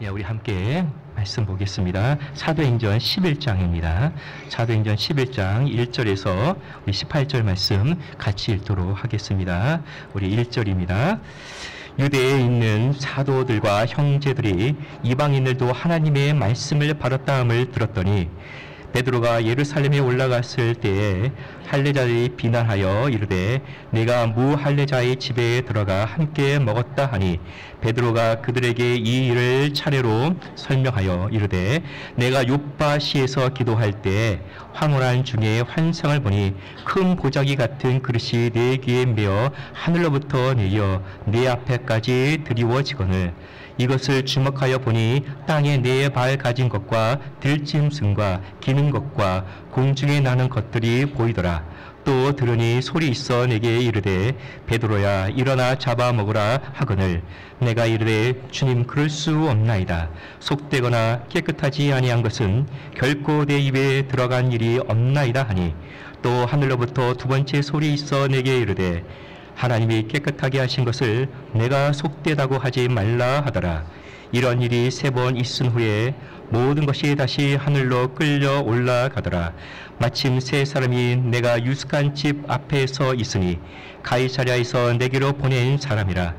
예, 우리 함께 말씀 보겠습니다. 사도행전 11장입니다. 사도행전 11장 1절에서 우리 18절 말씀 같이 읽도록 하겠습니다. 우리 1절입니다. 유대에 있는 사도들과 형제들이 이방인들도 하나님의 말씀을 받았다함을 들었더니 베드로가 예루살렘에 올라갔을 때에 할례자들이 비난하여 이르되 내가 무할례자의 집에 들어가 함께 먹었다 하니 베드로가 그들에게 이 일을 차례로 설명하여 이르되 내가 요빠시에서 기도할 때 황홀한 중에 환상을 보니 큰 보자기 같은 그릇이 내 귀에 메어 하늘로부터 내려 내 앞에까지 드리워지거늘 이것을 주목하여 보니 땅에 네 발 가진 것과 들짐승과 기는 것과 공중에 나는 것들이 보이더라. 또 들으니 소리 있어 내게 이르되 베드로야 일어나 잡아먹으라 하거늘 내가 이르되 주님 그럴 수 없나이다. 속되거나 깨끗하지 아니한 것은 결코 내 입에 들어간 일이 없나이다 하니 또 하늘로부터 두 번째 소리 있어 내게 이르되 하나님이 깨끗하게 하신 것을 내가 속되다고 하지 말라 하더라. 이런 일이 3번 있은 후에 모든 것이 다시 하늘로 끌려 올라가더라. 마침 3사람이 내가 유숙한 집 앞에 서 있으니 가이사랴에서 내게로 보낸 사람이라.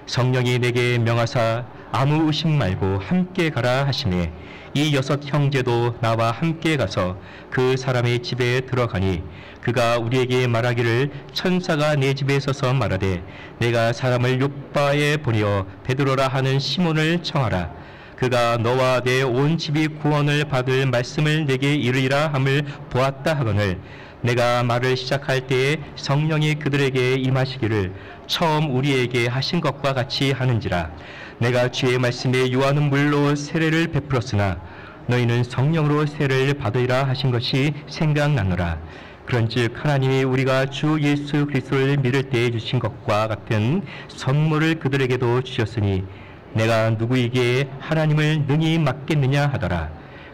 성령이 내게 명하사 아무 의심 말고 함께 가라 하시매 이 6 형제도 나와 함께 가서 그 사람의 집에 들어가니 그가 우리에게 말하기를 천사가 내 집에 서서 말하되 내가 사람을 요빠에 보내어 베드로라 하는 시몬을 청하라. 그가 너와 내 온 집이 구원을 받을 말씀을 내게 이르리라 함을 보았다 하거늘 내가 말을 시작할 때에 성령이 그들에게 임하시기를 처음 우리에게 하신 것과 같이 하는지라. 내가 주의 말씀에 요한은 물로 세례를 베풀었으나 너희는 성령으로 세례를 받으리라 하신 것이 생각나노라. 그런즉 하나님이 우리가 주 예수 그리스도를 믿을 때에 주신 것과 같은 선물을 그들에게도 주셨으니 내가 누구에게 하나님을 능히 맡겠느냐 하더라.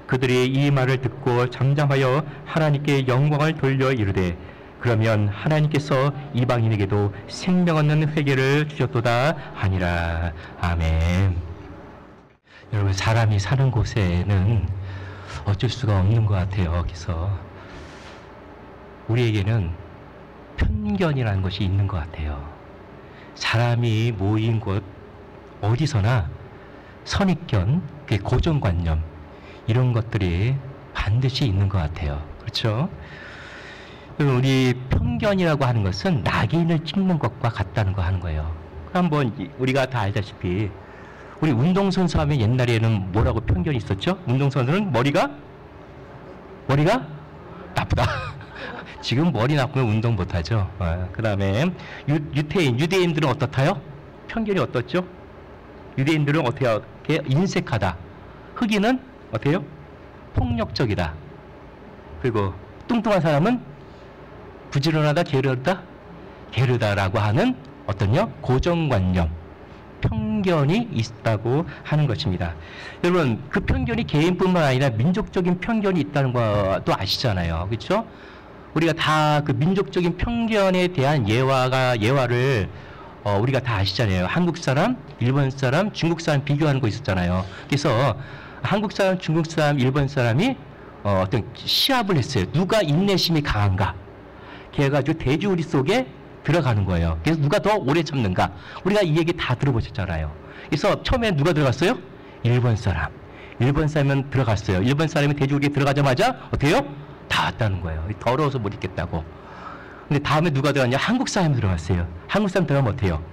그들이 이 말을 듣고 잠잠하여 하나님께 영광을 돌려 이르되 그러면 하나님께서 이방인에게도 생명 얻는 회개를 주셨도다 하니라. 아멘. 여러분 사람이 사는 곳에는 어쩔 수가 없는 것 같아요. 그래서 우리에게는 편견이라는 것이 있는 것 같아요. 사람이 모인 곳 어디서나 선입견, 고정관념 이런 것들이 반드시 있는 것 같아요. 그렇죠? 우리 편견이라고 하는 것은 낙인을 찍는 것과 같다는 거 하는 거예요. 한번 우리가 다 알다시피 우리 운동선수 하면 옛날에는 뭐라고 편견이 있었죠? 운동선수는 머리가 나쁘다. 지금 머리 나쁘면 운동 못하죠. 그 다음에 유대인들은 어떻다요? 편견이 어떻죠? 유대인들은 어떻게 인색하다. 흑인은 어때요? 폭력적이다. 그리고 뚱뚱한 사람은 부지런하다, 게으르다라고 하는 어떤요? 고정관념, 편견이 있다고 하는 것입니다. 여러분, 그 편견이 개인뿐만 아니라 민족적인 편견이 있다는 것도 아시잖아요. 그렇죠? 우리가 다 그 민족적인 편견에 대한 예화를 우리가 다 아시잖아요. 한국 사람, 일본 사람, 중국 사람 비교하는 거 있었잖아요. 그래서 한국 사람, 중국 사람, 일본 사람이 어떤 시합을 했어요. 누가 인내심이 강한가. 그래가지고 돼지우리 속에 들어가는 거예요. 그래서 누가 더 오래 참는가. 우리가 이 얘기 다 들어보셨잖아요. 그래서 처음에 누가 들어갔어요? 일본 사람. 일본 사람은 들어갔어요. 일본 사람이 돼지우리에 들어가자마자 어때요? 다 왔다는 거예요. 더러워서 못 있겠다고. 근데 다음에 누가 들어갔냐? 한국 사람이 들어갔어요. 한국 사람 들어가면 어때요?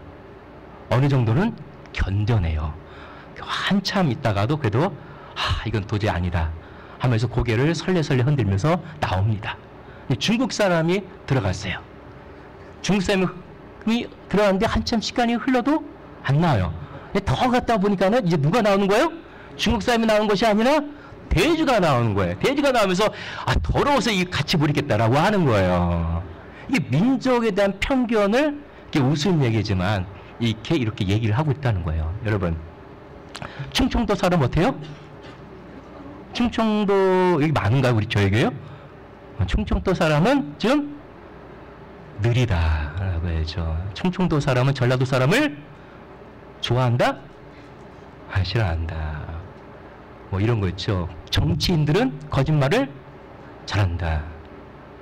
어느 정도는 견뎌내요. 한참 있다가도 그래도 이건 도저히 아니다 하면서 고개를 설레설레 흔들면서 나옵니다. 중국 사람이 들어갔어요. 중국 사람이 들어갔는데 한참 시간이 흘러도 안 나와요. 더 갔다 보니까는 이제 누가 나오는 거예요? 중국 사람이 나오는 것이 아니라 돼지가 나오는 거예요. 돼지가 나오면서 더러워서 같이 못 있겠다라고 하는 거예요. 이게 민족에 대한 편견을 이렇게 웃은 얘기지만 이렇게 얘기를 하고 있다는 거예요. 여러분, 충청도 사람 어때요? 충청도 여기 많은가요? 우리 저에게요? 충청도 사람은 좀 느리다라고 해야죠. 충청도 사람은 전라도 사람을 좋아한다? 싫어한다. 뭐 이런 거 있죠. 정치인들은 거짓말을 잘한다.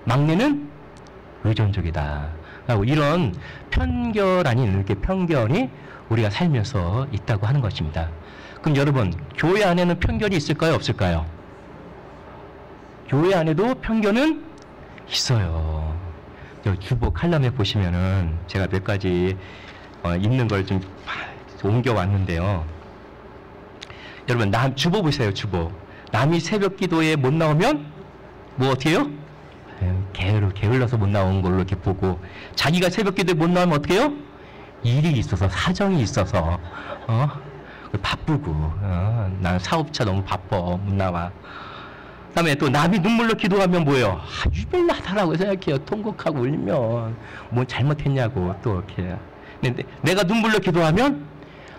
막내는 의존적이다. 하고 이런 편견 아닌 이렇게 편견이 우리가 살면서 있다고 하는 것입니다. 그럼 여러분, 교회 안에는 편견이 있을까요? 없을까요? 교회 안에도 편견은 있어요. 주보 칼럼에 보시면은 제가 몇 가지 있는 걸 좀 옮겨 왔는데요. 여러분, 주보 보세요, 주보. 남이 새벽 기도에 못 나오면 뭐 어떻게 해요? 게을러서 못 나온 걸로 이렇게 보고, 자기가 새벽 기도에 못 나오면 어떻게 해요? 일이 있어서, 사정이 있어서, 바쁘고, 난 사업차 너무 바빠, 못 나와. 그 다음에 또 남이 눈물로 기도하면 뭐예요? 유별나다라고 생각해요. 통곡하고 울면 뭐 잘못했냐고 또 이렇게. 근데 내가 눈물로 기도하면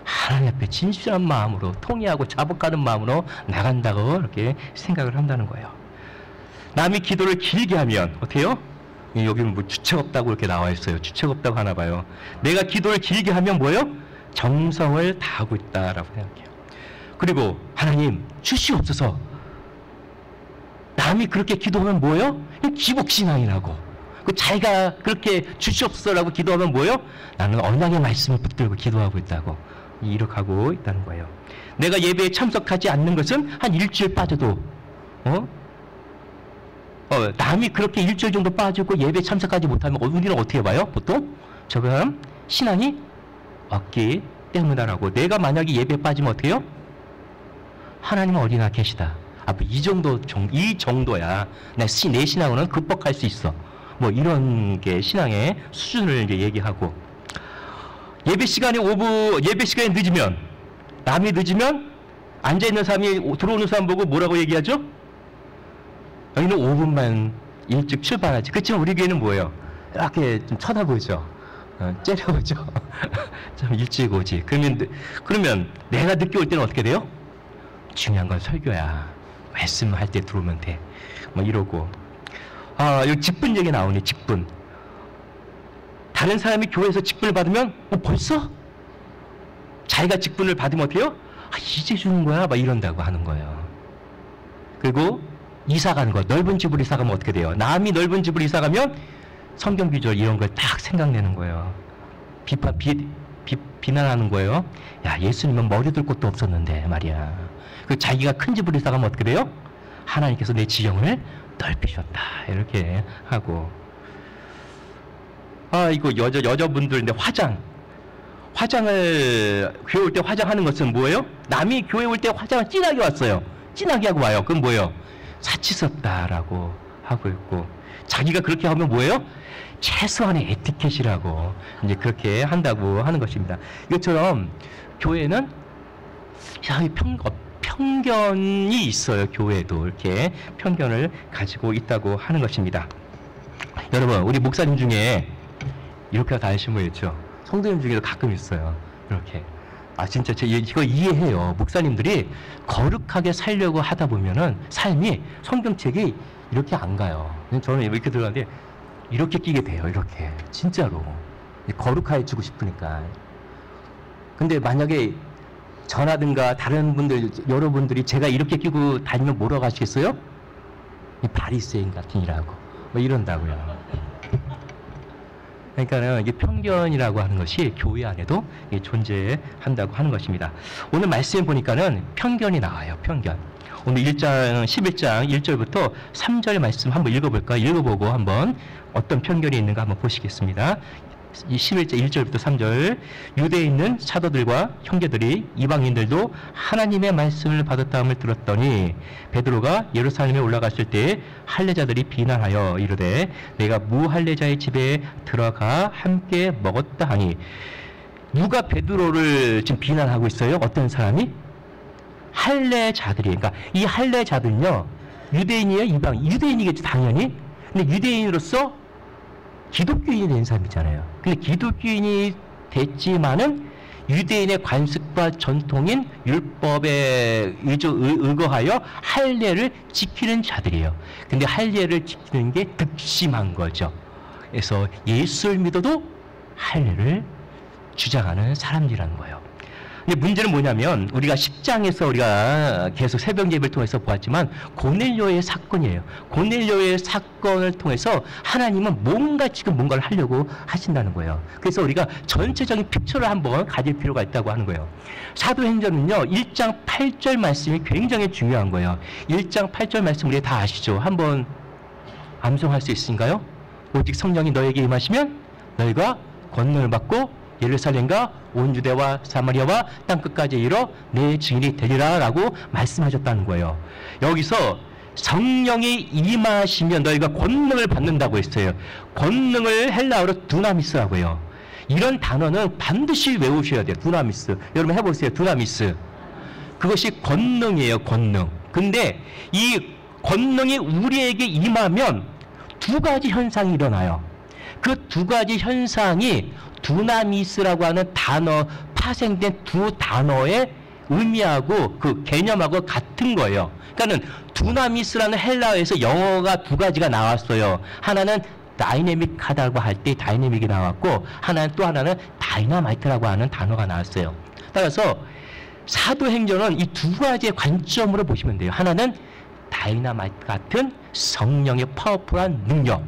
하나님 앞에 진실한 마음으로 통회하고 자복하는 마음으로 나간다고 이렇게 생각을 한다는 거예요. 남이 기도를 길게 하면 어떻게 해요? 여기는 뭐 주책 없다고 이렇게 나와 있어요. 주책 없다고 하나 봐요. 내가 기도를 길게 하면 뭐예요? 정성을 다하고 있다라고 생각해요. 그리고 하나님 주시옵소서. 남이 그렇게 기도하면 뭐예요? 기복신앙이라고. 자기가 그렇게 주시옵소서라고 기도하면 뭐예요? 나는 언약의 말씀을 붙들고 기도하고 있다고. 이렇게 하고 있다는 거예요. 내가 예배에 참석하지 않는 것은 한 일주일 빠져도 남이 그렇게 일주일 정도 빠지고 예배에 참석하지 못하면 우리는 어떻게 봐요? 보통 저 사람 신앙이 없기 때문이라고. 내가 만약에 예배에 빠지면 어떻게 해요? 하나님은 어디나 계시다. 이 정도야. 내 신앙으로는 극복할 수 있어. 뭐 이런 게 신앙의 수준을 이제 얘기하고, 예배 시간에 늦으면, 남이 늦으면 앉아있는 사람이 들어오는 사람 보고 뭐라고 얘기하죠? 여기는 5분만 일찍 출발하지. 그렇지만 우리 교회는 뭐예요? 이렇게 좀 쳐다보죠. 째려보죠. 좀 일찍 오지. 그러면 내가 늦게 올 때는 어떻게 돼요? 중요한 건 설교야. 말씀할 때 들어오면 돼. 뭐 이러고. 여기 직분 얘기 나오네, 직분. 다른 사람이 교회에서 직분을 받으면 벌써? 자기가 직분을 받으면 어떻게 해요? 이제 주는 거야? 막 이런다고 하는 거예요. 그리고 이사 가는 거. 넓은 집으로 이사 가면 어떻게 돼요? 남이 넓은 집으로 이사 가면 성경 구절 이런 걸 딱 생각내는 거예요. 비난하는 거예요. 야, 예수님은 머리 둘 곳도 없었는데 말이야. 그 자기가 큰 집으로 이사 가면 어떻게 돼요? 하나님께서 내 지경을 넓히셨다. 이렇게 하고. 이거 여자분들인데 화장을 교회 올 때 화장하는 것은 뭐예요? 남이 교회 올 때 화장을 진하게 왔어요. 진하게 하고 와요. 그럼 뭐예요? 사치스럽다라고 하고 있고, 자기가 그렇게 하면 뭐예요? 최소한의 에티켓이라고 이제 그렇게 한다고 하는 것입니다. 이것처럼 교회는 편견이 있어요. 교회도 이렇게 편견을 가지고 있다고 하는 것입니다. 여러분, 우리 목사님 중에 이렇게 다니신 분 있죠? 성도님 중에도 가끔 있어요. 이렇게. 진짜 이거 이해해요. 목사님들이 거룩하게 살려고 하다 보면은 삶이, 성경책이 이렇게 안 가요. 저는 이렇게 들어가는데 이렇게 끼게 돼요. 이렇게. 진짜로. 거룩해지고 싶으니까. 근데 만약에 저라든가 다른 분들, 여러분들이 제가 이렇게 끼고 다니면 뭐라고 하시겠어요? 바리새인 같으니라고. 뭐 이런다고요. 그러니까는 이게 편견이라고 하는 것이 교회 안에도 존재한다고 하는 것입니다. 오늘 말씀에 보니까는 편견이 나와요. 편견. 오늘 11장 1절부터 3절 말씀 한번 읽어볼까요? 읽어보고 한번 어떤 편견이 있는가 한번 보시겠습니다. 11절 1절부터 3절. 유대에 있는 사도들과 형제들이 이방인들도 하나님의 말씀을 받았다함을 들었더니 베드로가 예루살렘에 올라갔을 때 할례자들이 비난하여 이르되 내가 무할례자의 집에 들어가 함께 먹었다 하니. 누가 베드로를 지금 비난하고 있어요? 어떤 사람이? 할례자들이. 그러니까 이 할례자들은요, 유대인이에요? 이방인? 유대인이겠죠, 당연히. 근데 유대인으로서 기독교인이 된 사람이잖아요. 근데 기독교인이 됐지만은 유대인의 관습과 전통인 율법에 의거하여 할례를 지키는 자들이에요. 근데 할례를 지키는 게 득심한 거죠. 그래서 예수를 믿어도 할례를 주장하는 사람들이라는 거예요. 근데 문제는 뭐냐면 우리가 10장에서 우리가 계속 새벽 예배를 통해서 보았지만 고넬료의 사건이에요. 고넬료의 사건을 통해서 하나님은 뭔가를 하려고 하신다는 거예요. 그래서 우리가 전체적인 픽처를 한번 가질 필요가 있다고 하는 거예요. 사도행전은요 1장 8절 말씀이 굉장히 중요한 거예요. 1장 8절 말씀 우리 다 아시죠? 한번 암송할 수 있으신가요? 오직 성령이 너에게 임하시면 너희가 권능을 받고 예루살렘과 온 유대와 사마리아와 땅끝까지 이르러 내 증인이 되리라 라고 말씀하셨다는 거예요. 여기서 성령이 임하시면 너희가 권능을 받는다고 했어요. 권능을 헬라어로 두나미스라고 해요. 이런 단어는 반드시 외우셔야 돼요. 두나미스. 여러분 해보세요. 두나미스. 그것이 권능이에요. 권능. 근데 이 권능이 우리에게 임하면 두 가지 현상이 일어나요. 그 두 가지 현상이 두나미스라고 하는 단어, 파생된 두 단어의 의미하고 그 개념하고 같은 거예요. 그러니까는 두나미스라는 헬라어에서 영어가 두 가지가 나왔어요. 하나는 다이내믹하다고 할 때 다이내믹이 나왔고, 또 하나는 다이나마이트라고 하는 단어가 나왔어요. 따라서 사도행전은 이 두 가지의 관점으로 보시면 돼요. 하나는 다이나마이트 같은 성령의 파워풀한 능력.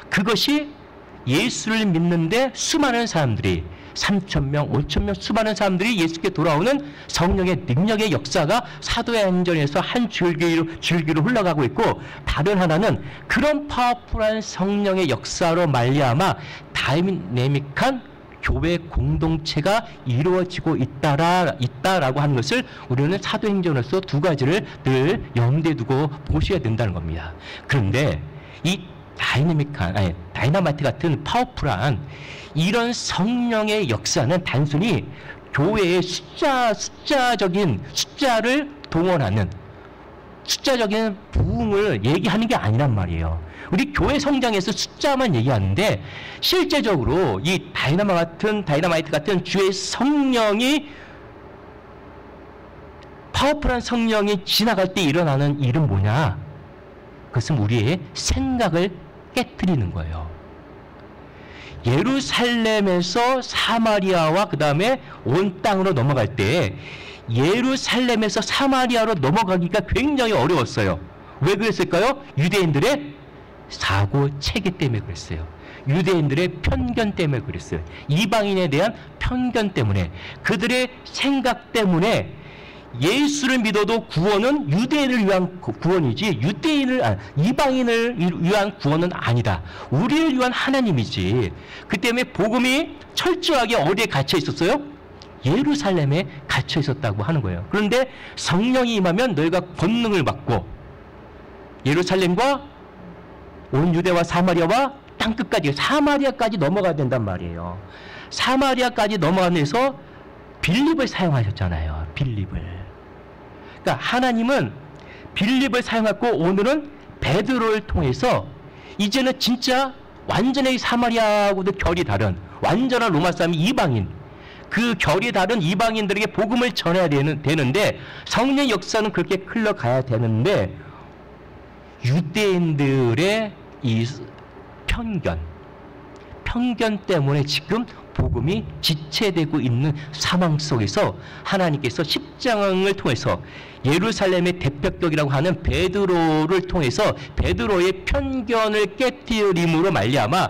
그것이 예수를 믿는데 수많은 사람들이 3,000명, 5,000명 수많은 사람들이 예수께 돌아오는 성령의 능력의 역사가 사도행전에서 한 줄기로 흘러가고 있고, 다른 하나는 그런 파워풀한 성령의 역사로 말미암아 다이내믹한 교회 공동체가 이루어지고 있다라고 하는 것을 우리는 사도행전으로서 두 가지를 늘 염두에 두고 보셔야 된다는 겁니다. 그런데 이 다이나마이트 같은 파워풀한 이런 성령의 역사는 단순히 교회의 숫자를 동원하는 숫자적인 부흥을 얘기하는 게 아니란 말이에요. 우리 교회 성장에서 숫자만 얘기하는데 실제적으로 이 다이나마이트 같은 주의 성령이 파워풀한 성령이 지나갈 때 일어나는 일은 뭐냐? 그것은 우리의 생각을 깨트리는 거예요. 예루살렘에서 사마리아와 그 다음에 온 땅으로 넘어갈 때 예루살렘에서 사마리아로 넘어가기가 굉장히 어려웠어요. 왜 그랬을까요? 유대인들의 사고 체계 때문에 그랬어요. 유대인들의 편견 때문에 그랬어요. 이방인에 대한 편견 때문에, 그들의 생각 때문에 예수를 믿어도 구원은 유대인을 위한 구원이지 이방인을 위한 구원은 아니다. 우리를 위한 하나님이지. 그 때문에 복음이 철저하게 어디에 갇혀 있었어요? 예루살렘에 갇혀 있었다고 하는 거예요. 그런데 성령이 임하면 너희가 권능을 받고 예루살렘과 온 유대와 사마리아와 땅끝까지, 사마리아까지 넘어가야 된단 말이에요. 사마리아까지 넘어가면서 빌립을 사용하셨잖아요. 빌립을. 그러니까 하나님은 빌립을 사용했고, 오늘은 베드로를 통해서 이제는 진짜 완전히 사마리아하고도 결이 다른 완전한 로마 사람이 이방인, 그 결이 다른 이방인들에게 복음을 전해야 되는데 성령의 역사는 그렇게 흘러가야 되는데 유대인들의 이 편견 때문에 지금 복음이 지체되고 있는 상황 속에서 하나님께서 십장을 통해서 예루살렘의 대표격이라고 하는 베드로를 통해서 베드로의 편견을 깨뜨림으로 말미암아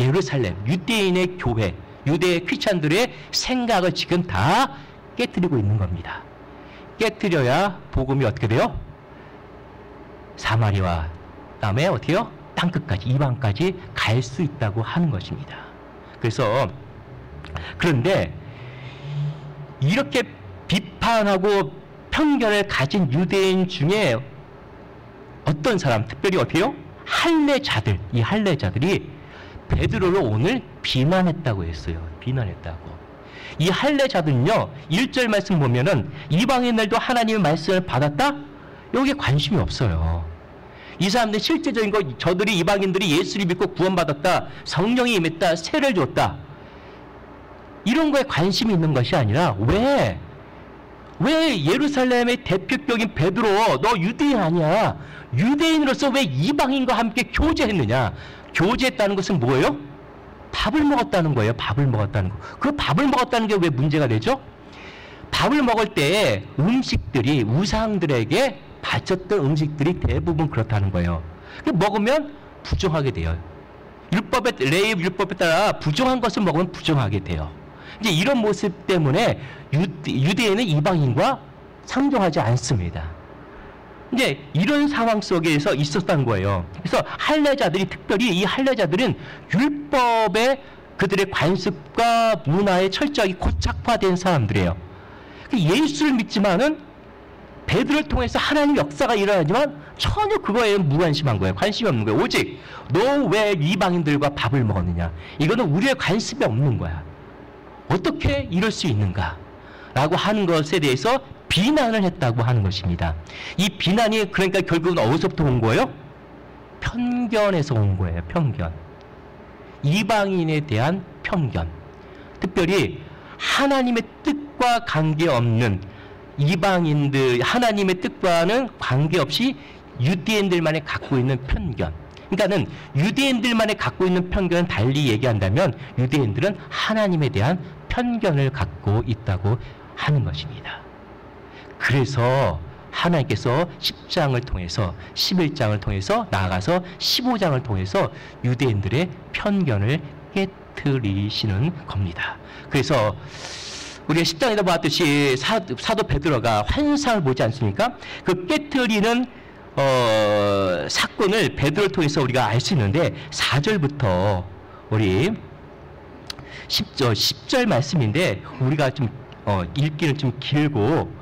예루살렘 유대인의 교회, 유대 크리스찬들의 생각을 지금 다 깨뜨리고 있는 겁니다. 깨뜨려야 복음이 어떻게 돼요? 사마리아 다음에 어떻게요? 땅끝까지, 이방까지 갈 수 있다고 하는 것입니다. 그런데 이렇게 비판하고 편견을 가진 유대인 중에 어떤 사람, 특별히 어때요? 할례자들, 이 할례자들이 베드로를 오늘 비난했다고 했어요. 비난했다고. 이 할례자들은요, 1절 말씀 보면은 이방인들도 하나님의 말씀을 받았다? 여기에 관심이 없어요. 이 사람들 실제적인 거, 저들이 이방인들이 예수를 믿고 구원받았다, 성령이 임했다, 세를 줬다, 이런 거에 관심이 있는 것이 아니라 왜 예루살렘의 대표격인 베드로, 너 유대인 아니야, 유대인으로서 왜 이방인과 함께 교제했느냐? 교제했다는 것은 뭐예요? 밥을 먹었다는 거예요. 밥을 먹었다는 거. 그 밥을 먹었다는 게 왜 문제가 되죠? 밥을 먹을 때 음식들이 우상들에게 바쳤던 음식들이 대부분 그렇다는 거예요. 먹으면 부정하게 돼요. 레위 율법에 따라 부정한 것을 먹으면 부정하게 돼요. 이제 이런 모습 때문에 유대인은 이방인과 상종하지 않습니다. 이제 이런 상황 속에서 있었던 거예요. 그래서 할례자들이, 특별히 이 할례자들은 율법에 그들의 관습과 문화에 철저하게 고착화된 사람들이에요. 예수를 믿지만은 베드로를 통해서 하나님의 역사가 일어나지만 전혀 그거에 무관심한 거예요. 관심이 없는 거예요. 오직 너 왜 이방인들과 밥을 먹었느냐, 이거는 우리의 관심이 없는 거야. 어떻게 이럴 수 있는가 라고 하는 것에 대해서 비난을 했다고 하는 것입니다. 이 비난이 그러니까 결국은 어디서부터 온 거예요? 편견에서 온 거예요. 편견. 이방인에 대한 편견. 특별히 하나님의 뜻과 관계없는 이방인들, 하나님의 뜻과는 관계없이 유대인들만이 갖고 있는 편견. 그러니까는 유대인들만이 갖고 있는 편견은 달리 얘기한다면 유대인들은 하나님에 대한 편견을 갖고 있다고 하는 것입니다. 그래서 하나님께서 10장을 통해서, 11장을 통해서, 나아가서 15장을 통해서 유대인들의 편견을 깨트리시는 겁니다. 그래서 우리가 10장에다 보았듯이 사도 베드로가 환상을 보지 않습니까? 그 깨트리는 사건을 베드로를 통해서 우리가 알 수 있는데, 4절부터 우리 10절 말씀인데 우리가 좀 읽기는 좀 길고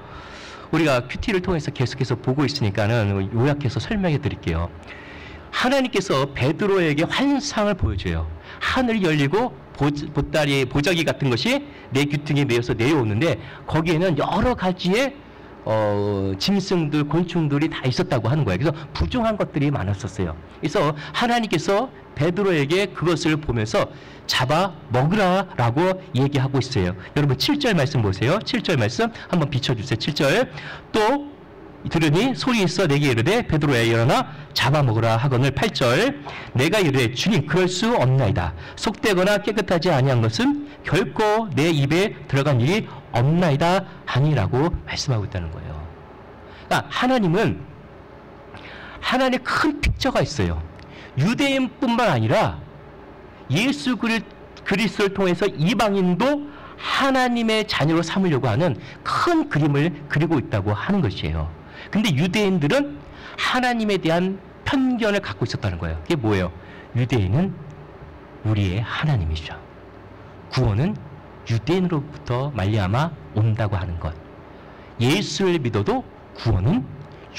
우리가 큐티를 통해서 계속해서 보고 있으니까는 요약해서 설명해 드릴게요. 하나님께서 베드로에게 환상을 보여줘요. 하늘이 열리고 보자기 같은 것이 내 귀퉁이에 매여서 내려오는데 거기에는 여러 가지의 짐승들, 곤충들이 다 있었다고 하는 거예요. 그래서 부정한 것들이 많았었어요. 그래서 하나님께서 베드로에게 그것을 보면서 잡아 먹으라 라고 얘기하고 있어요. 여러분 7절 말씀 보세요. 7절 말씀 한번 비춰주세요. 7절. 또 들으니 소리 있어 내게 이르되 베드로야 일어나 잡아먹으라 하거늘. 8절. 내가 이르되 주님 그럴 수 없나이다. 속되거나 깨끗하지 아니한 것은 결코 내 입에 들어간 일이 없나이다 하니라고 말씀하고 있다는 거예요. 그러니까 하나님은, 하나님의 큰 픽처가 있어요. 유대인뿐만 아니라 예수 그리스도를 통해서 이방인도 하나님의 자녀로 삼으려고 하는 큰 그림을 그리고 있다고 하는 것이에요. 근데 유대인들은 하나님에 대한 편견을 갖고 있었다는 거예요. 그게 뭐예요? 유대인은 우리의 하나님이죠. 구원은 유대인으로부터 말미암아 온다고 하는 것. 예수를 믿어도 구원은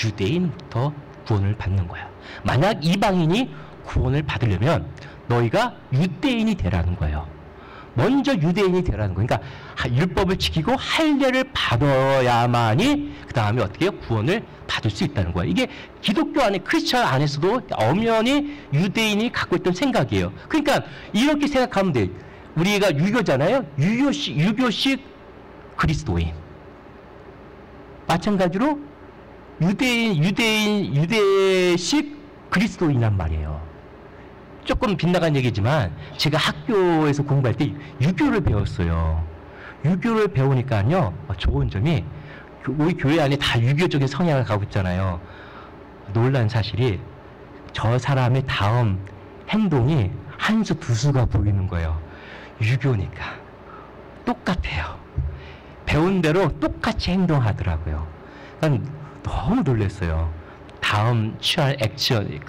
유대인부터 구원을 받는 거야. 만약 이방인이 구원을 받으려면 너희가 유대인이 되라는 거예요. 먼저 유대인이 되라는 거예요. 그러니까 율법을 지키고 할례를 받아야만이 그 다음에 어떻게 구원을 받을 수 있다는 거예요. 이게 기독교 안에, 크리스천 안에서도 엄연히 유대인이 갖고 있던 생각이에요. 그러니까 이렇게 생각하면 돼요. 우리가 유교잖아요. 유교식 그리스도인. 마찬가지로 유대식 그리스도인이란 말이에요. 조금 빗나간 얘기지만 제가 학교에서 공부할 때 유교를 배웠어요. 유교를 배우니까요, 좋은 점이 우리 교회 안에 다 유교적인 성향을 갖고 있잖아요. 놀란 사실이 저 사람의 다음 행동이 한 수 두 수가 보이는 거예요. 유교니까 똑같아요. 배운 대로 똑같이 행동하더라고요. 난 너무 놀랐어요. 다음 취할 액션,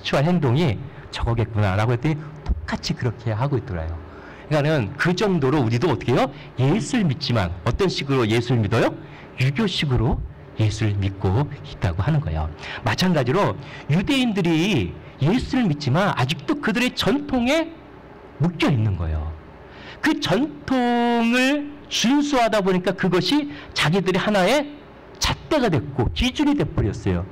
취할 행동이 저거겠구나라고 했더니 똑같이 그렇게 하고 있더라고요. 그러니까는 그 정도로 우리도 어떻게 해요? 예수를 믿지만 어떤 식으로 예수를 믿어요? 유교식으로 예수를 믿고 있다고 하는 거예요. 마찬가지로 유대인들이 예수를 믿지만 아직도 그들의 전통에 묶여 있는 거예요. 그 전통을 준수하다 보니까 그것이 자기들의 하나의 잣대가 됐고 기준이 돼버렸어요.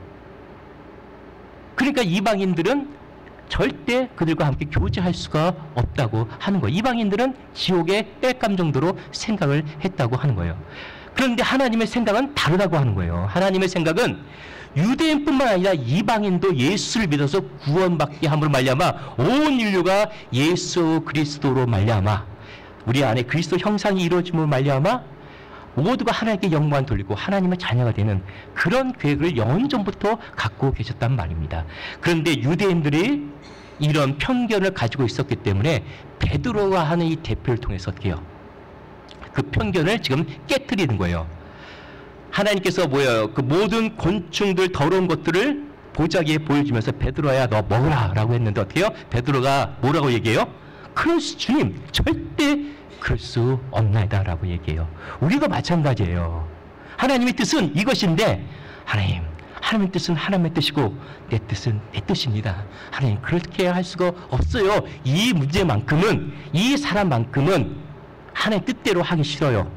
그러니까 이방인들은 절대 그들과 함께 교제할 수가 없다고 하는 거예요. 이방인들은 지옥에 뺄감 정도로 생각을 했다고 하는 거예요. 그런데 하나님의 생각은 다르다고 하는 거예요. 하나님의 생각은 유대인뿐만 아니라 이방인도 예수를 믿어서 구원받게 함으로 말미암아 온 인류가 예수 그리스도로 말미암아 우리 안에 그리스도 형상이 이루어짐으로 말미암아 모두가 하나님께 영광을 돌리고 하나님의 자녀가 되는 그런 계획을 영원전부터 갖고 계셨단 말입니다. 그런데 유대인들이 이런 편견을 가지고 있었기 때문에 베드로가 하는 이 대표를 통해서 어떻게 해요? 그 편견을 지금 깨트리는 거예요. 하나님께서 뭐예요? 그 모든 곤충들 더러운 것들을 보자기에 보여주면서 베드로야 너 먹으라 라고 했는데 어떻게 해요? 베드로가 뭐라고 얘기해요? 그러시 주님 절대 그럴 수 없나이다 라고 얘기해요. 우리가 마찬가지예요. 하나님의 뜻은 이것인데 하나님의 뜻은 하나님의 뜻이고 내 뜻은 내 뜻입니다. 하나님 그렇게 할 수가 없어요. 이 문제만큼은 이 사람만큼은 하나님의 뜻대로 하기 싫어요.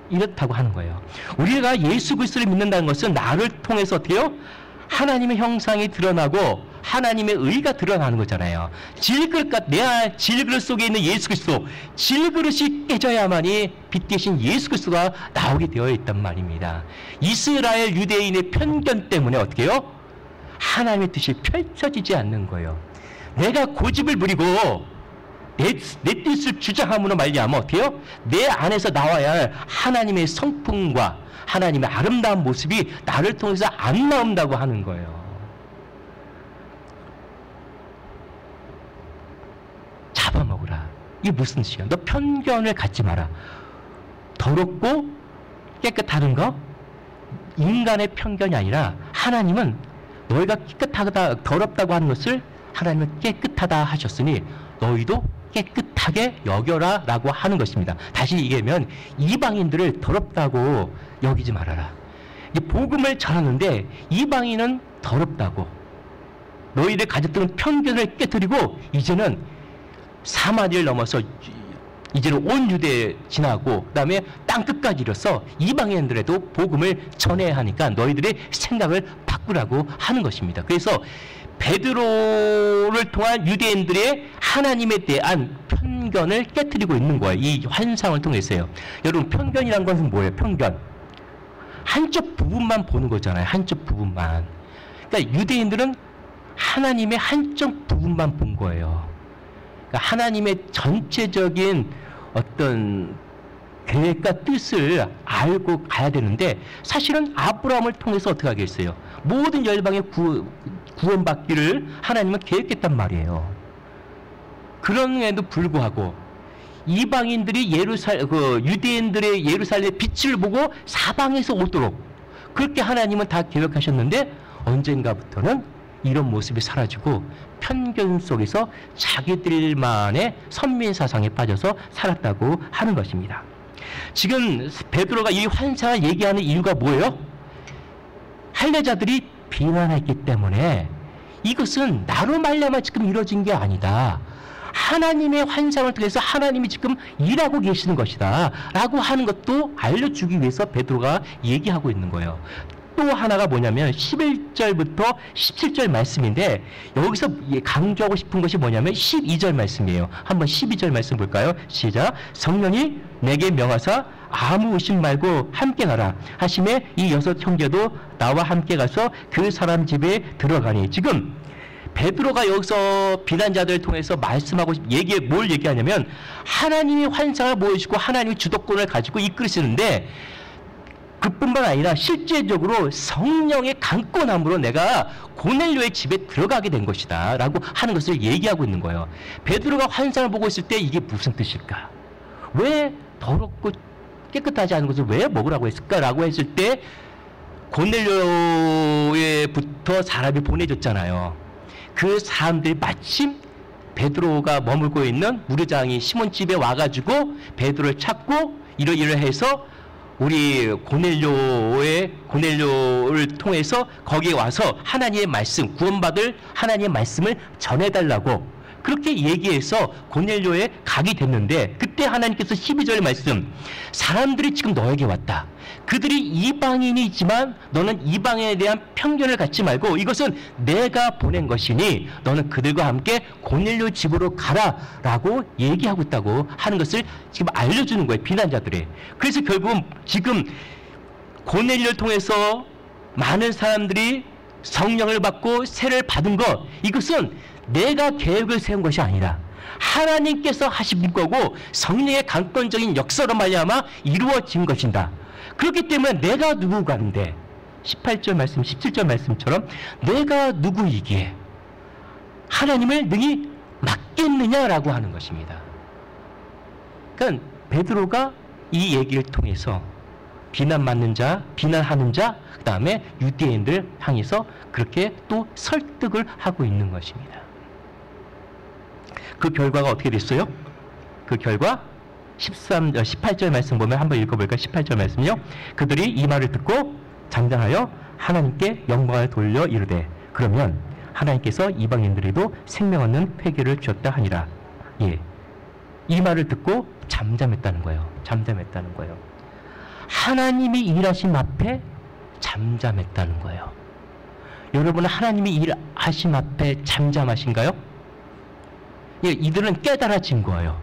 이렇다고 하는 거예요. 우리가 예수 그리스도를 믿는다는 것은 나를 통해서 어떻게 해요? 하나님의 형상이 드러나고 하나님의 의가 드러나는 거잖아요. 내 질그릇 속에 있는 예수 그리스도, 질그릇이 깨져야만이 빛 대신 예수 그리스도가 나오게 되어 있단 말입니다. 이스라엘 유대인의 편견 때문에 어떻게 해요? 하나님의 뜻이 펼쳐지지 않는 거예요. 내가 고집을 부리고 내 뜻을 주장함으로 말미암아 어떻게 해요? 내 안에서 나와야 할 하나님의 성품과 하나님의 아름다운 모습이 나를 통해서 안 나온다고 하는 거예요. 잡아먹으라. 이게 무슨 뜻이야? 너 편견을 갖지 마라. 더럽고 깨끗하는 거 인간의 편견이 아니라 하나님은 너희가 깨끗하다 더럽다고 하는 것을 하나님은 깨끗하다 하셨으니 너희도 깨끗하게 여겨라 라고 하는 것입니다. 다시 얘기하면 이방인들을 더럽다고 여기지 말아라. 이 복음을 전하는데 이방인은 더럽다고 너희들 가졌던 편견을 깨뜨리고 이제는 사마리아를 넘어서 이제는 온 유대에 지나고 그 다음에 땅끝까지 이뤄서 이방인들에도 복음을 전해야 하니까 너희들의 생각을 바꾸라고 하는 것입니다. 그래서 베드로를 통한 유대인들의 하나님에 대한 편견을 깨트리고 있는 거예요. 이 환상을 통해서요. 여러분 편견이란 것은 뭐예요? 편견. 한쪽 부분만 보는 거잖아요. 한쪽 부분만. 그러니까 유대인들은 하나님의 한쪽 부분만 본 거예요. 그러니까 하나님의 전체적인 어떤 계획과 뜻을 알고 가야 되는데 사실은 아브라함을 통해서 어떻게 하겠어요? 모든 열방의 구원받기를 하나님은 계획했단 말이에요. 그런에도 불구하고 이방인들이 유대인들의 예루살렘의 빛을 보고 사방에서 오도록 그렇게 하나님은 다 계획하셨는데 언젠가부터는 이런 모습이 사라지고 편견 속에서 자기들만의 선민 사상에 빠져서 살았다고 하는 것입니다. 지금 베드로가 이 환상을 얘기하는 이유가 뭐예요? 할례자들이 비난했기 때문에 이것은 나로 말미암아 지금 이루어진 게 아니다. 하나님의 환상을 통해서 하나님이 지금 일하고 계시는 것이다 라고 하는 것도 알려주기 위해서 베드로가 얘기하고 있는 거예요. 또 하나가 뭐냐면 11절부터 17절 말씀인데 여기서 강조하고 싶은 것이 뭐냐면 12절 말씀이에요. 한번 12절 말씀 볼까요? 시작. 성령이 내게 명하사 아무 의심 말고 함께 가라 하심에 이 6 형제도 나와 함께 가서 그 사람 집에 들어가니. 지금 베드로가 여기서 비난자들을 통해서 말씀하고 뭘 얘기하냐면 하나님의 환상을 보여주고 하나님의 주도권을 가지고 이끌으시는데 그뿐만 아니라 실제적으로 성령의 강권함으로 내가 고넬료의 집에 들어가게 된 것이다 라고 하는 것을 얘기하고 있는 거예요. 베드로가 환상을 보고 있을 때 이게 무슨 뜻일까? 왜 더럽고 깨끗하지 않은 것을 왜 먹으라고 했을까? 라고 했을 때 고넬료에부터 사람이 보내줬잖아요. 그 사람들이 마침 베드로가 머물고 있는 무리장이 시몬 집에 와가지고 베드로를 찾고 이러해서 우리 고넬료를 통해서 거기에 와서 하나님의 말씀, 구원받을 하나님의 말씀을 전해달라고 그렇게 얘기해서 고넬료에 가게 됐는데 그때 하나님께서 12절 말씀 사람들이 지금 너에게 왔다. 그들이 이방인이지만 너는 이방인에 대한 편견을 갖지 말고 이것은 내가 보낸 것이니 너는 그들과 함께 고넬료 집으로 가라 라고 얘기하고 있다고 하는 것을 지금 알려주는 거예요. 비난자들이. 그래서 결국은 지금 고넬료를 통해서 많은 사람들이 성령을 받고 세를 받은 것 이것은 내가 계획을 세운 것이 아니라 하나님께서 하신 거고 성령의 강권적인 역사로 말미암아 이루어진 것이다. 그렇기 때문에 내가 누구간데 18절 말씀, 17절 말씀처럼 내가 누구이기에 하나님을 능히 맡겠느냐라고 하는 것입니다. 그러니까 베드로가 이 얘기를 통해서 비난받는 자, 비난하는 자, 그 다음에 유대인들 향해서 그렇게 또 설득을 하고 있는 것입니다. 그 결과가 어떻게 됐어요? 그 결과 18절 말씀 보면 한번 읽어볼까요? 18절 말씀요. 그들이 이 말을 듣고 장장하여 하나님께 영광을 돌려 이르되 그러면 하나님께서 이방인들에도 생명 얻는 회개를 주었다 하니라. 예, 이 말을 듣고 잠잠했다는 거예요. 잠잠했다는 거예요. 하나님이 일하심 앞에 잠잠했다는 거예요. 여러분, 하나님이 일하심 앞에 잠잠하신가요? 예, 이들은 깨달아진 거예요.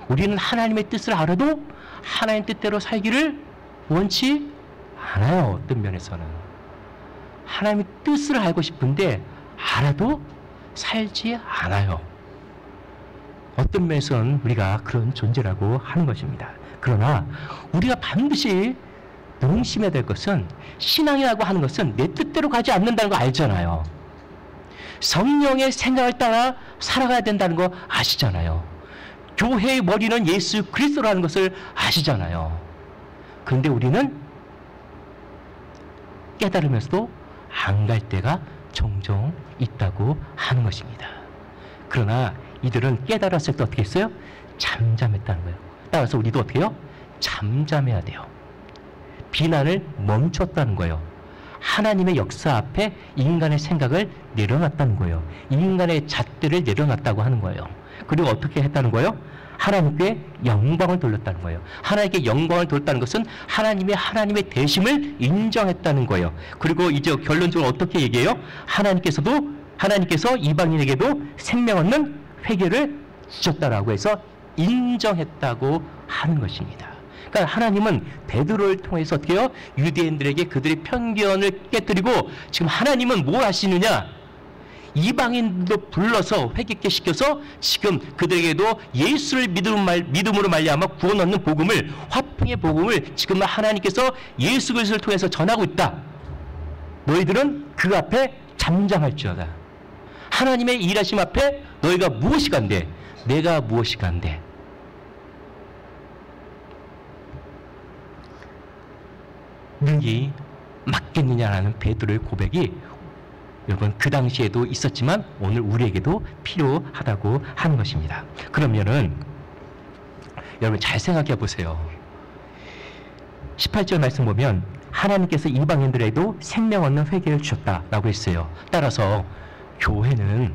우리는 하나님의 뜻을 알아도 하나님 뜻대로 살기를 원치 않아요. 어떤 면에서는 하나님의 뜻을 알고 싶은데 알아도 살지 않아요. 어떤 면에서는 우리가 그런 존재라고 하는 것입니다. 그러나 우리가 반드시 명심해야 될 것은, 신앙이라고 하는 것은 내 뜻대로 가지 않는다는 거 알잖아요. 성령의 생각을 따라 살아가야 된다는 거 아시잖아요. 교회의 머리는 예수 그리스도라는 것을 아시잖아요. 그런데 우리는 깨달으면서도 안 갈 때가 종종 있다고 하는 것입니다. 그러나 이들은 깨달았을 때 어떻게 했어요? 잠잠했다는 거예요. 따라서 우리도 어떻게 해요? 잠잠해야 돼요. 비난을 멈췄다는 거예요. 하나님의 역사 앞에 인간의 생각을 내려놨다는 거예요. 인간의 잣대를 내려놨다고 하는 거예요. 그리고 어떻게 했다는 거예요? 하나님께 영광을 돌렸다는 거예요. 하나님께 영광을 돌렸다는 것은 하나님의 대심을 인정했다는 거예요. 그리고 이제 결론적으로 어떻게 얘기해요? 하나님께서 이방인에게도 생명 얻는 회개를 주셨다라고 해서 인정했다고 하는 것입니다. 그러니까 하나님은 베드로를 통해서 어떻게 해요? 유대인들에게 그들의 편견을 깨뜨리고 지금 하나님은 뭘 하시느냐? 이방인도 불러서 회개케 시켜서 지금 그들에게도 예수를 믿음으로 말미암아 구원 얻는 복음을, 화평의 복음을 지금 하나님께서 예수 그리스도를 통해서 전하고 있다. 너희들은 그 앞에 잠잠할지어다. 하나님의 일하심 앞에 너희가 무엇이 간대? 내가 무엇이 간대? 능히 맡겠느냐라는 베드로의 고백이 여러분 그 당시에도 있었지만 오늘 우리에게도 필요하다고 하는 것입니다. 그러면은 여러분 잘 생각해 보세요. 18절 말씀 보면 하나님께서 이방인들에게도 생명 얻는 회개를 주셨다라고 했어요. 따라서 교회는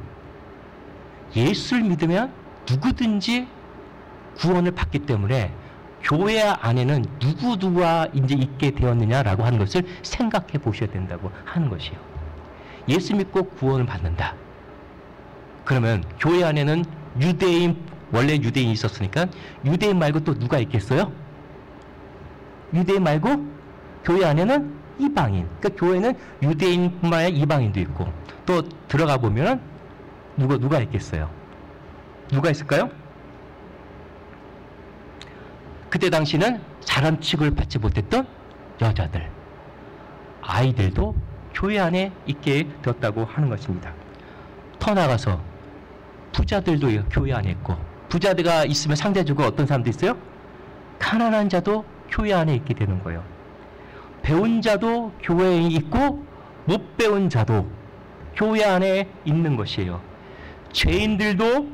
예수를 믿으면 누구든지 구원을 받기 때문에 교회 안에는 누구가 이제 있게 되었느냐라고 하는 것을 생각해 보셔야 된다고 하는 것이요. 예수 믿고 구원을 받는다. 그러면 교회 안에는 원래 유대인이 있었으니까 유대인 말고 또 누가 있겠어요? 유대인 말고 교회 안에는 이방인. 그러니까 교회는 유대인뿐만 아니라 이방인도 있고 또 들어가 보면 누가 있겠어요? 누가 있을까요? 그때 당시는 사람 취급을 받지 못했던 여자들, 아이들도 교회 안에 있게 되었다고 하는 것입니다. 더 나아가서 부자들도 교회 안에 있고, 부자들가 있으면 상대적으로 어떤 사람도 있어요? 가난한 자도 교회 안에 있게 되는 거예요. 배운 자도 교회에 있고 못 배운 자도 교회 안에 있는 것이에요. 죄인들도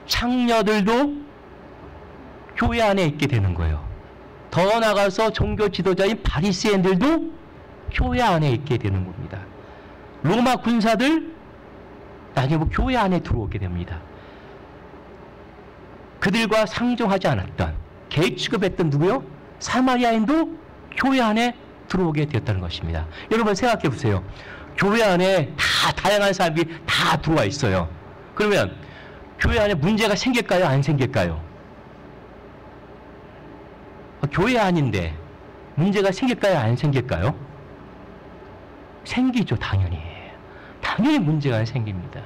창녀들도 교회 안에 있게 되는 거예요. 더 나아가서 종교 지도자인 바리새인들도 교회 안에 있게 되는 겁니다. 로마 군사들 나중에 교회 안에 들어오게 됩니다. 그들과 상종하지 않았던, 계획 취급했던 누구요? 사마리아인도 교회 안에 들어오게 되었다는 것입니다. 여러분 생각해 보세요. 교회 안에 다 다양한 사람들이 다 들어와 있어요. 그러면 교회 안에 문제가 생길까요? 안 생길까요? 교회 아닌데 문제가 생길까요? 안 생길까요? 생기죠. 당연히 문제가 생깁니다.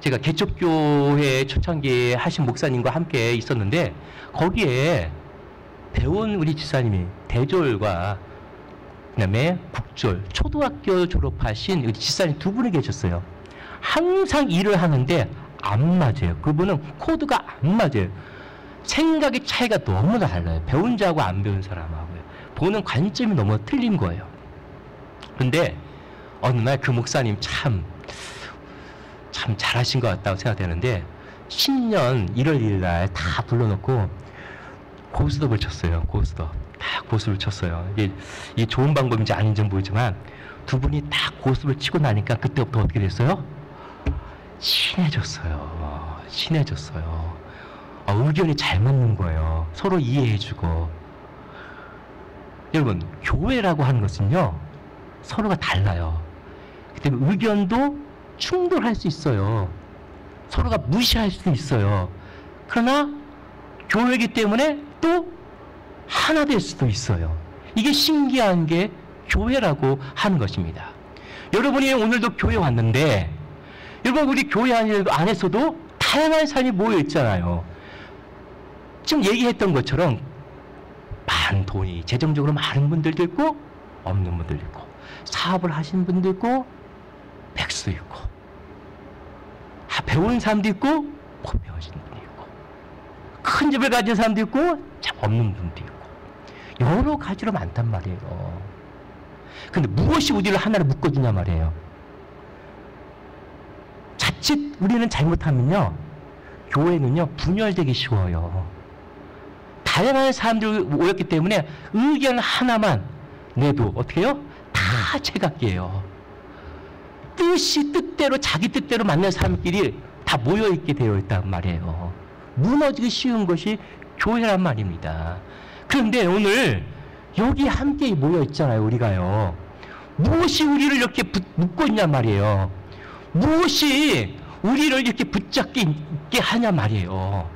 제가 개척교회 초창기에 하신 목사님과 함께 있었는데 거기에 배운 우리 집사님이 대졸과 그다음에 국졸, 초등학교 졸업하신 우리 집사님 두 분이 계셨어요. 항상 일을 하는데 안 맞아요. 그분은 코드가 안 맞아요. 생각의 차이가 너무 달라요. 배운 자하고 안 배운 사람하고요. 보는 관점이 너무 틀린 거예요. 근데 어느 날 그 목사님 참 잘하신 것 같다고 생각되는데 신년 1월 1일 날 다 불러놓고 고스톱을 쳤어요. 고스톱. 딱 고스톱을 쳤어요. 이게 좋은 방법인지 아닌지는 모르지만 두 분이 딱 고스톱을 치고 나니까 그때부터 어떻게 됐어요? 친해졌어요. 친해졌어요. 의견이 잘 맞는 거예요. 서로 이해해주고. 여러분, 교회라고 하는 것은요, 서로가 달라요. 그때 의견도 충돌할 수 있어요. 서로가 무시할 수도 있어요. 그러나 교회이기 때문에 또 하나 될 수도 있어요. 이게 신기한 게 교회라고 하는 것입니다. 여러분이 오늘도 교회 왔는데 여러분 우리 교회 안에서도 다양한 사람이 모여 있잖아요. 지금 얘기했던 것처럼 많은 돈이 재정적으로 많은 분들도 있고 없는 분들도 있고 사업을 하시는 분도 있고 백수도 있고 배우는 사람도 있고 못 배우신 분도 있고 큰 집을 가진 사람도 있고 참 없는 분도 있고 여러 가지로 많단 말이에요. 근데 무엇이 우리를 하나로 묶어주냐 말이에요. 자칫 우리는 잘못하면요 교회는요 분열되기 쉬워요. 다양한 사람들이 모였기 때문에 의견 하나만 내도 어떻게 해요? 다 제각기예요. 뜻대로 자기 뜻대로 맞는 사람끼리 다 모여있게 되어 있단 말이에요. 무너지기 쉬운 것이 교회란 말입니다. 그런데 오늘 여기 함께 모여 있잖아요. 우리가요. 무엇이 우리를 이렇게 묶고 있냐 말이에요. 무엇이 우리를 이렇게 붙잡게 있게 하냐 말이에요.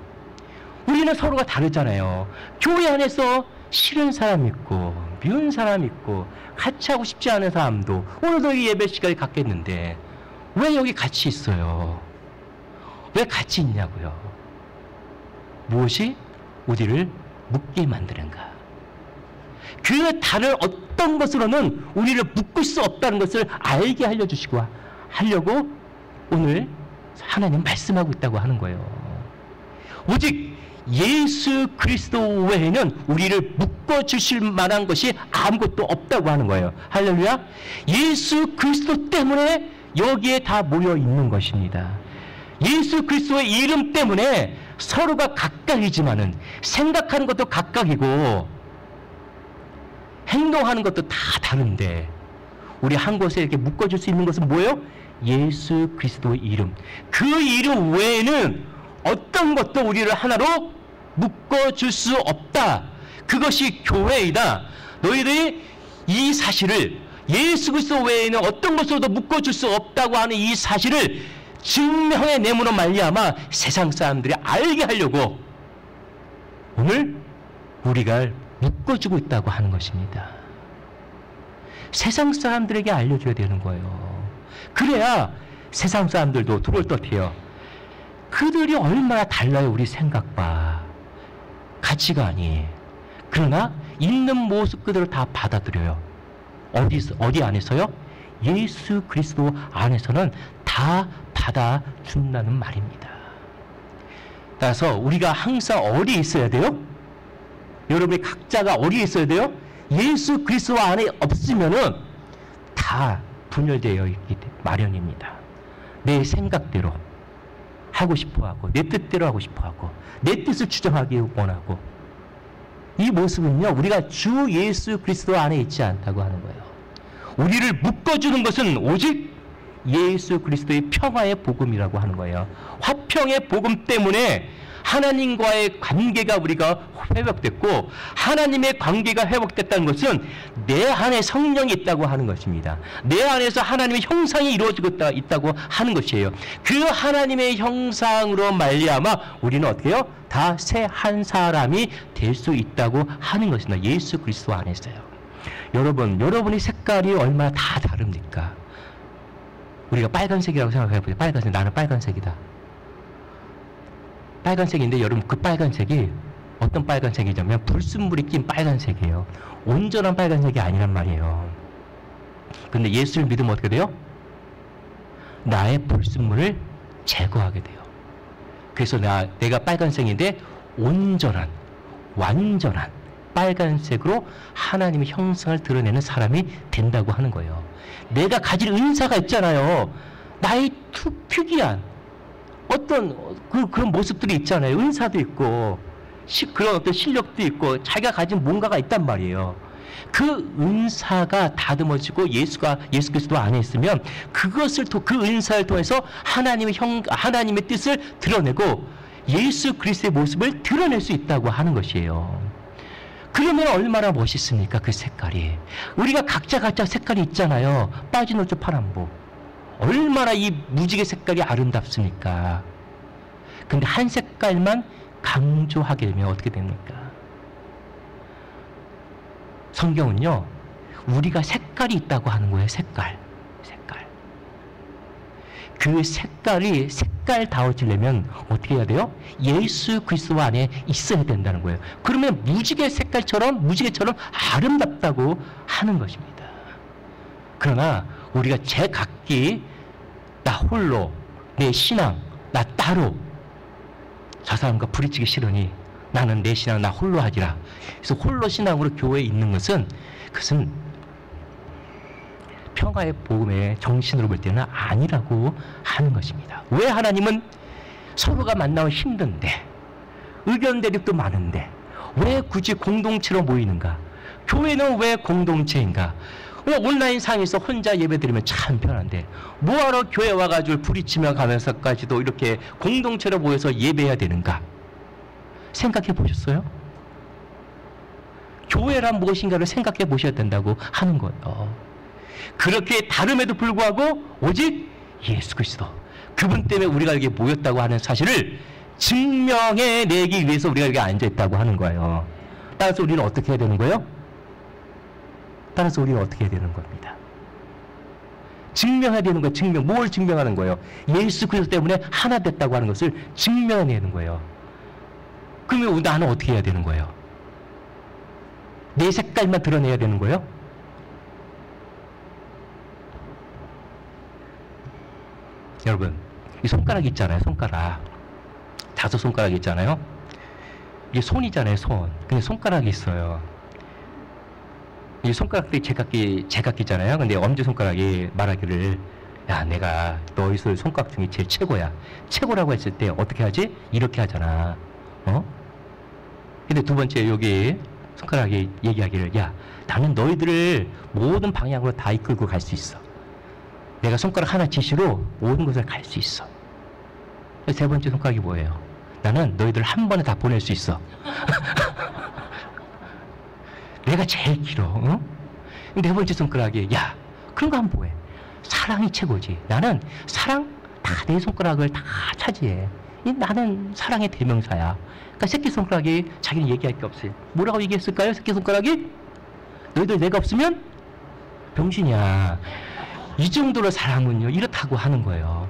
우리는 서로가 다르잖아요. 교회 안에서 싫은 사람 있고 미운 사람 있고 같이 하고 싶지 않은 사람도 오늘도 이 예배 시간에 갖겠는데 왜 여기 같이 있어요? 왜 같이 있냐고요? 무엇이 우리를 묶게 만드는가? 그 다른 어떤 것으로는 우리를 묶을 수 없다는 것을 알게 알려주시고 하려고 오늘 하나님 말씀하고 있다고 하는 거예요. 오직 예수 그리스도 외에는 우리를 묶어주실 만한 것이 아무것도 없다고 하는 거예요. 할렐루야. 예수 그리스도 때문에 여기에 다 모여 있는 것입니다. 예수 그리스도의 이름 때문에 서로가 각각이지만은 생각하는 것도 각각이고 행동하는 것도 다 다른데 우리 한 곳에 이렇게 묶어줄 수 있는 것은 뭐예요? 예수 그리스도의 이름. 그 이름 외에는 어떤 것도 우리를 하나로 묶어줄 수 없다. 그것이 교회이다. 너희들이 이 사실을 예수 그리스도 외에는 어떤 것으로도 묶어줄 수 없다고 하는 이 사실을 증명해 내므로 말미암아 세상 사람들이 알게 하려고 오늘 우리가 묶어주고 있다고 하는 것입니다. 세상 사람들에게 알려줘야 되는 거예요. 그래야 세상 사람들도 들어올 듯해요. 그들이 얼마나 달라요. 우리 생각과 가치관이. 그러나 있는 모습 그대로 다 받아들여요. 어디 안에서요? 예수 그리스도 안에서는 다 받아준다는 말입니다. 따라서 우리가 항상 어디에 있어야 돼요? 여러분이 각자가 어디에 있어야 돼요? 예수 그리스도 안에 없으면은 다 분열되어 있기 마련입니다. 내 생각대로 하고 싶어하고 내 뜻대로 하고 싶어하고 내 뜻을 주장하기 원하고 이 모습은요 우리가 주 예수 그리스도 안에 있지 않다고 하는 거예요. 우리를 묶어주는 것은 오직 예수 그리스도의 평화의 복음이라고 하는 거예요. 화평의 복음 때문에 하나님과의 관계가 우리가 회복됐고 하나님의 관계가 회복됐다는 것은 내 안에 성령이 있다고 하는 것입니다. 내 안에서 하나님의 형상이 이루어지고 있다고 하는 것이에요. 그 하나님의 형상으로 말미암아 우리는 어떻게 해요? 다 새 한 사람이 될 수 있다고 하는 것입니다. 예수 그리스도 안에서요. 여러분의 색깔이 얼마나 다 다릅니까? 우리가 빨간색이라고 생각해보세요. 빨간색, 나는 빨간색이다. 빨간색인데 여러분 그 빨간색이 어떤 빨간색이냐면 불순물이 낀 빨간색이에요. 온전한 빨간색이 아니란 말이에요. 근데 예수를 믿으면 어떻게 돼요? 나의 불순물을 제거하게 돼요. 그래서 내가 빨간색인데 온전한, 완전한 빨간색으로 하나님의 형상을 드러내는 사람이 된다고 하는 거예요. 내가 가질 은사가 있잖아요. 나의 특이한 어떤 그런 모습들이 있잖아요. 은사도 있고 그런 어떤 실력도 있고 자기가 가진 뭔가가 있단 말이에요. 그 은사가 다듬어지고 예수 그리스도 안에 있으면 그 은사를 통해서 하나님의 뜻을 드러내고 예수 그리스도의 모습을 드러낼 수 있다고 하는 것이에요. 그러면 얼마나 멋있습니까? 그 색깔이. 우리가 각자 색깔이 있잖아요. 빠진 옷 파란보. 얼마나 이 무지개 색깔이 아름답습니까? 근데 한 색깔만 강조하게 되면 어떻게 됩니까? 성경은요, 우리가 색깔이 있다고 하는 거예요. 색깔. 그 색깔이 색깔다워지려면 어떻게 해야 돼요? 예수 그리스도 안에 있어야 된다는 거예요. 그러면 무지개처럼 아름답다고 하는 것입니다. 그러나 우리가 제각기 나 홀로 내 신앙 나 따로 저 사람과 부딪히기 싫으니 나는 내 신앙 나 홀로 하지라. 그래서 홀로 신앙으로 교회에 있는 것은 그것은 평화의 복음의 정신으로 볼 때는 아니라고 하는 것입니다. 왜 하나님은 서로가 만나면 힘든데 의견 대립도 많은데 왜 굳이 공동체로 모이는가? 교회는 왜 공동체인가? 온라인상에서 혼자 예배드리면 참 편한데 뭐하러 교회 와가지고 부딪히며 가면서까지도 이렇게 공동체로 모여서 예배해야 되는가? 생각해 보셨어요? 교회란 무엇인가를 생각해 보셔야 된다고 하는 거예요. 그렇게 다름에도 불구하고 오직 예수 그리스도 그분 때문에 우리가 여기 모였다고 하는 사실을 증명해내기 위해서 우리가 여기 앉아있다고 하는 거예요. 따라서 우리는 어떻게 해야 되는 거예요? 따라서 우리는 어떻게 해야 되는 겁니다. 증명해야 되는 거예요. 뭘 증명하는 거예요? 예수 그리스도 때문에 하나 됐다고 하는 것을 증명해내는 거예요. 그러면 나는 어떻게 해야 되는 거예요? 내 색깔만 드러내야 되는 거예요? 여러분, 이 손가락 있잖아요. 손가락. 5손가락 있잖아요. 이게 손이잖아요. 손. 근데 손가락이 있어요. 이 손가락들이 제각기잖아요. 근데 엄지손가락이 말하기를 야, 내가 너희 손가락 중에 제일 최고야. 최고라고 했을 때 어떻게 하지? 이렇게 하잖아. 근데 두 번째 여기 손가락이 얘기하기를 야, 나는 너희들을 모든 방향으로 다 이끌고 갈 수 있어. 내가 손가락 하나 지시로 모든 곳을 갈 수 있어. 세 번째 손가락이 뭐예요? 나는 너희들 한 번에 다 보낼 수 있어. 내가 제일 길어. 네 번째 손가락이 야, 그런 거 하면 뭐해? 사랑이 최고지. 나는 사랑 다 내 손가락을 다 차지해. 나는 사랑의 대명사야. 그러니까 새끼손가락이 자기는 얘기할 게 없어요. 뭐라고 얘기했을까요? 새끼손가락이? 너희들 내가 없으면 병신이야. 이 정도로 사람은요 이렇다고 하는 거예요.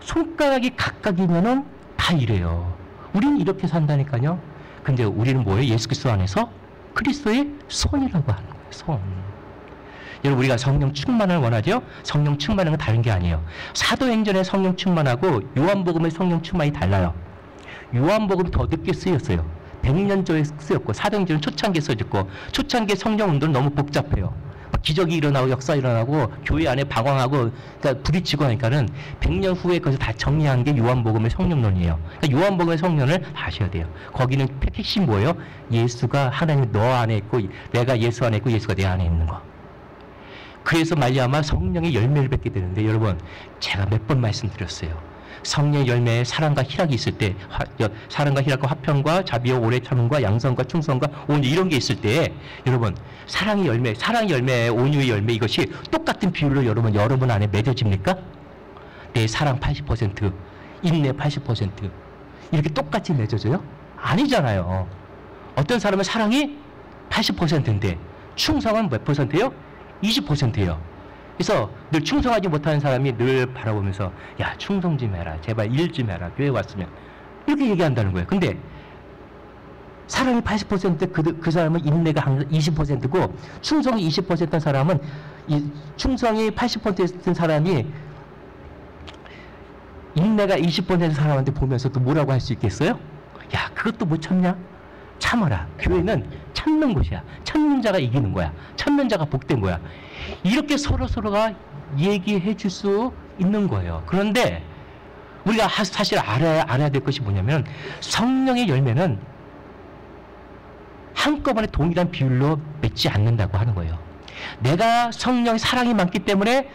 손가락이 각각이면은 다 이래요. 우리는 이렇게 산다니까요. 근데 우리는 뭐예요? 예수 그리스도 안에서 그리스도의 손이라고 하는 거예요. 손. 여러분, 우리가 성령 충만을 원하죠? 성령 충만은 건 다른 게 아니에요. 사도행전의 성령 충만하고 요한복음의 성령 충만이 달라요. 요한복음이 더 늦게 쓰였어요. 100년 전에 쓰였고 사도행전은 초창기에 써졌고 초창기의 성령 운동은 너무 복잡해요. 기적이 일어나고 역사 일어나고 교회 안에 방황하고 그러니까 부딪히고 하니까는 100년 후에 그것을 다 정리한 게 요한복음의 성령론이에요. 그러니까 요한복음의 성령을 아셔야 돼요. 거기는 핵심 뭐예요? 예수가 하나님 너 안에 있고 내가 예수 안에 있고 예수가 내 안에 있는 거. 그래서 말미암아 성령의 열매를 맺게 되는데 여러분 제가 몇 번 말씀드렸어요. 성령의 열매에 사랑과 희락이 있을 때 사랑과 희락과 화평과 자비와 오래 참음과 양선과 충성과 온유 이런 게 있을 때 여러분 사랑의 열매 온유의 열매 이것이 똑같은 비율로 여러분 안에 맺어집니까? 내 사랑 80% 인내 80% 이렇게 똑같이 맺어져요? 아니잖아요. 어떤 사람은 사랑이 80%인데 충성은 몇 %예요? 20%예요. 그래서 늘 충성하지 못하는 사람이 늘 바라보면서 야 충성 좀 해라 제발 일 좀 해라 교회 왔으면 이렇게 얘기한다는 거예요. 근데 사랑이 80% 그 사람은 인내가 20%고 충성이 20%인 사람은 충성이 80%인 사람이 인내가 20%인 사람한테 보면서 또 뭐라고 할 수 있겠어요? 야, 그것도 못 참냐? 참아라. 교회는 참는 곳이야. 참는 자가 이기는 거야. 참는 자가 복된 거야. 이렇게 서로가 얘기해 줄 수 있는 거예요. 그런데 우리가 사실 알아야 될 것이 뭐냐면 성령의 열매는 한꺼번에 동일한 비율로 맺지 않는다고 하는 거예요. 내가 성령의 사랑이 많기 때문에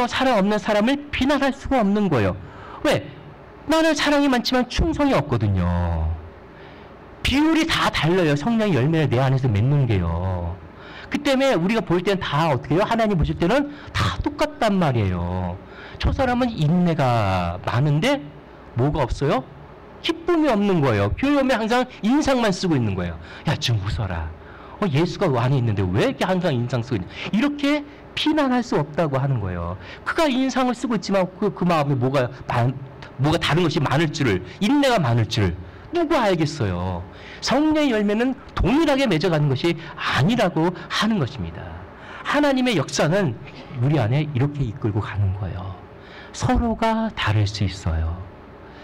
사랑 없는 사람을 비난할 수가 없는 거예요. 왜? 나는 사랑이 많지만 충성이 없거든요. 비율이 다 달라요. 성령의 열매를 내 안에서 맺는 게요. 그 때문에 우리가 볼 때는 다 어떻게 해요? 하나님 보실 때는 다 똑같단 말이에요. 저 사람은 인내가 많은데 뭐가 없어요? 기쁨이 없는 거예요. 교회 오면 항상 인상만 쓰고 있는 거예요. 야, 좀 웃어라. 예수가 안에 있는데 왜 이렇게 항상 인상 쓰고 있냐. 이렇게 비난할 수 없다고 하는 거예요. 그가 인상을 쓰고 있지만 그 마음에 뭐가 다른 것이 많을 줄을, 인내가 많을 줄을 누가 알겠어요. 성령의 열매는 동일하게 맺어가는 것이 아니라고 하는 것입니다. 하나님의 역사는 우리 안에 이렇게 이끌고 가는 거예요. 서로가 다를 수 있어요.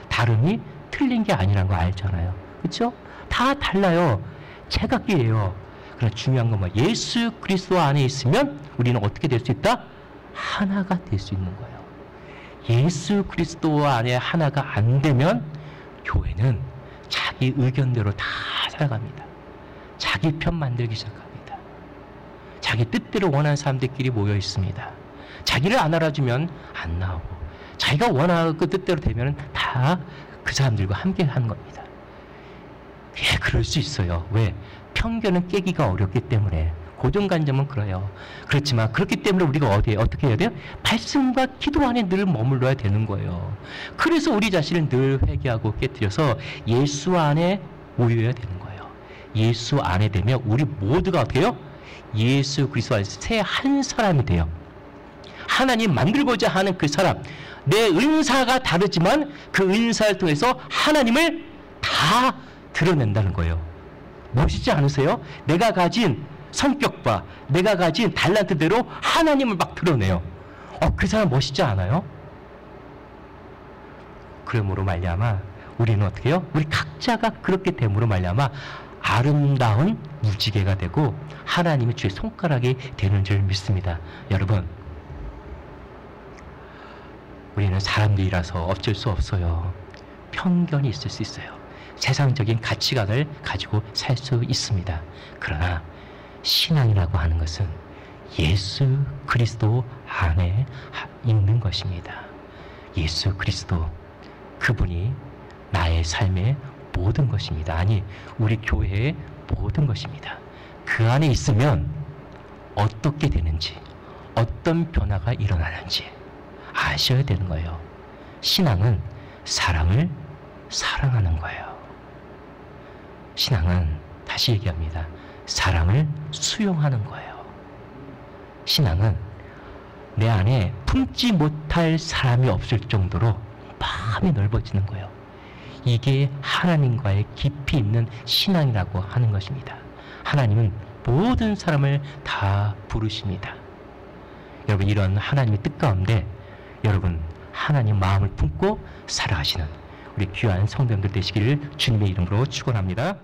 다름이 틀린 게 아니라는 거 알잖아요. 그렇죠? 다 달라요. 제각기예요. 그러나 중요한 건 뭐예요? 예수 그리스도 안에 있으면 우리는 어떻게 될 수 있다? 하나가 될 수 있는 거예요. 예수 그리스도 안에 하나가 안 되면 교회는 자기 의견대로 다 살아갑니다. 자기 편 만들기 시작합니다. 자기 뜻대로 원하는 사람들끼리 모여 있습니다. 자기를 안 알아주면 안 나오고 자기가 원하는 그 뜻대로 되면 다 그 사람들과 함께 하는 겁니다. 예, 그럴 수 있어요. 왜? 편견은 깨기가 어렵기 때문에. 고정관념은 그래요. 그렇지만 그렇기 때문에 우리가 어떻게 해야 돼요? 말씀과 기도 안에 늘 머물러야 되는 거예요. 그래서 우리 자신을 늘 회개하고 깨뜨려서 예수 안에 모여야 되는 거예요. 예수 안에 되면 우리 모두가 어떻게 해요? 예수 그리스도 안에서 새 한 사람이 돼요. 하나님 만들고자 하는 그 사람, 내 은사가 다르지만 그 은사를 통해서 하나님을 다 드러낸다는 거예요. 멋있지 않으세요? 내가 가진 성격과 내가 가진 달란트대로 하나님을 막 드러내요. 그 사람 멋있지 않아요? 그러므로 말미암아 우리는 어떻게 해요? 우리 각자가 그렇게 됨으로 말미암아 아름다운 무지개가 되고 하나님의 주의 손가락이 되는 줄 믿습니다. 여러분, 우리는 사람들이라서 어쩔 수 없어요. 편견이 있을 수 있어요. 세상적인 가치관을 가지고 살 수 있습니다. 그러나 신앙이라고 하는 것은 예수 그리스도 안에 있는 것입니다. 예수 그리스도, 그분이 나의 삶의 모든 것입니다. 아니, 우리 교회의 모든 것입니다. 그 안에 있으면 어떻게 되는지, 어떤 변화가 일어나는지 아셔야 되는 거예요. 신앙은 사랑을 사랑하는 거예요. 신앙은, 다시 얘기합니다, 사랑을 수용하는 거예요. 신앙은 내 안에 품지 못할 사람이 없을 정도로 마음이 넓어지는 거예요. 이게 하나님과의 깊이 있는 신앙이라고 하는 것입니다. 하나님은 모든 사람을 다 부르십니다. 여러분, 이런 하나님의 뜻 가운데 여러분 하나님 마음을 품고 살아가시는 우리 귀한 성도님들 되시기를 주님의 이름으로 축원합니다.